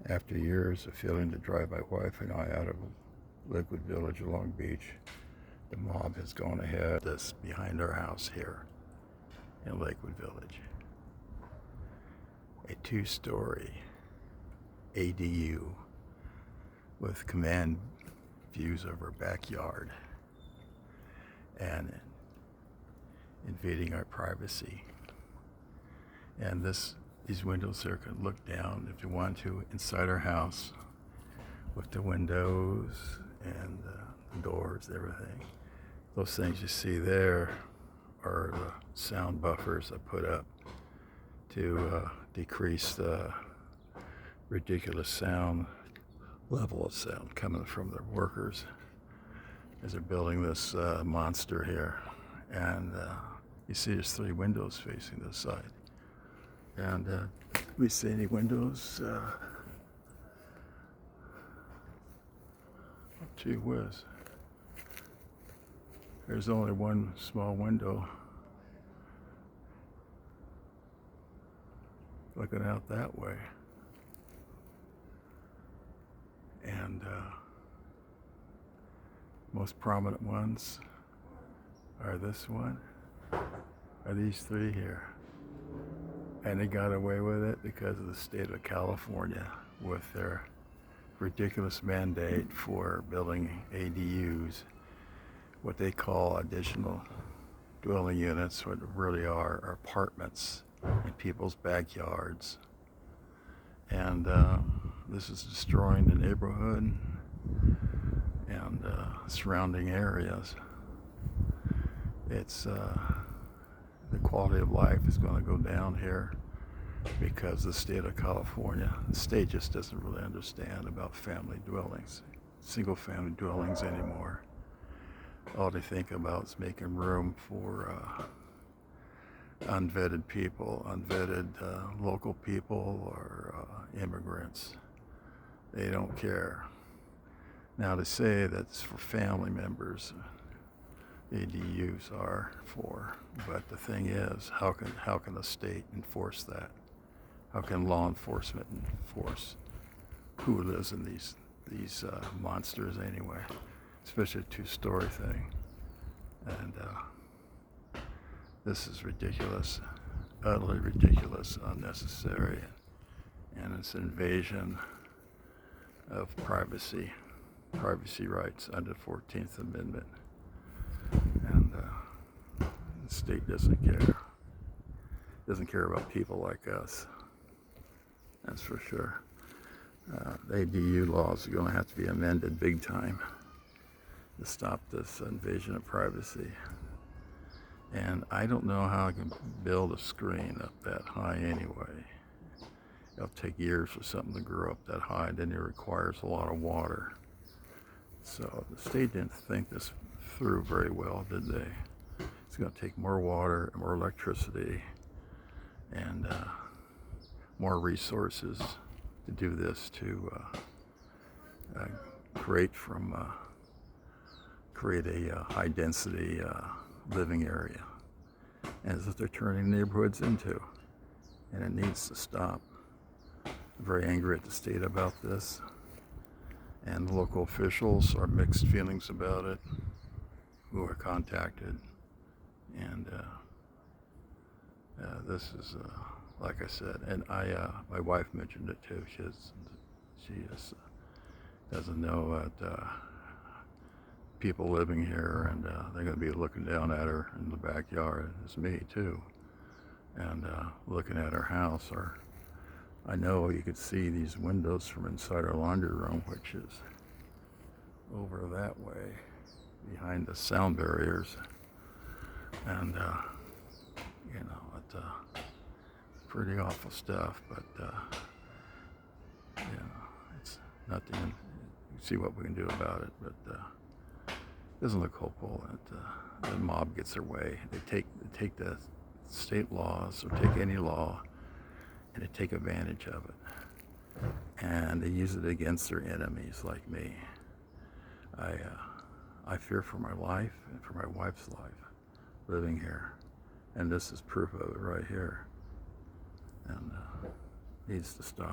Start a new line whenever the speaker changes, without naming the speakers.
After years of failing to drive my wife and I out of Lakewood Village, Long Beach, the mob has gone ahead this behind our house here in Lakewood Village. A 2-story ADU with command views of our backyard and invading our privacy. And these windows here can look down if you want to inside our house with the windows and the doors, everything. Those things you see there are the sound buffers I put up to decrease the ridiculous level of sound coming from the workers as they're building this monster here. And you see there's 3 windows facing this side. And we see any windows? Gee whiz. There's only one small window looking out that way. And most prominent ones are this one, are these 3 here. And they got away with it because of the state of California with their ridiculous mandate for building ADUs, what they call additional dwelling units, what really are apartments in people's backyards. And this is destroying the neighborhood and surrounding areas. It's the quality of life is going to go down here because the state of California, the state just doesn't really understand about family dwellings, single family dwellings anymore. All they think about is making room for unvetted people, unvetted local people or immigrants. They don't care. Now they say that's for family members. ADUs are for, but the thing is, how can the state enforce that? How can law enforcement enforce who lives in these monsters anyway? Especially a 2-story thing. And this is ridiculous, utterly ridiculous, unnecessary, and it's an invasion of privacy rights under the 14th Amendment. And the state doesn't care about people like us, that's for sure. The ADU laws are going to have to be amended big time to stop this invasion of privacy. And I don't know how I can build a screen up that high anyway. It'll take years for something to grow up that high, then it requires a lot of water. So the state didn't think this through very well, did they? It's going to take more water, more electricity, and more resources to do this, to create a high density living area, as if they're turning neighborhoods into, and it needs to stop. I'm very angry at the state about this, and the local officials are mixed feelings about it, who are contacted. And this is like I said, and my wife mentioned it too. She doesn't know that people living here, and they're going to be looking down at her in the backyard. It's me too, and looking at her house. Or I know you could see these windows from inside our laundry room, which is over that way, behind the sound barriers, and it's pretty awful stuff. But it's nothing. You see what we can do about it, but it doesn't look hopeful. That the mob gets their way. They take the state laws, or take any law, and they take advantage of it, and they use it against their enemies like me. I fear for my life and for my wife's life living here, and this is proof of it right here, and needs to stop.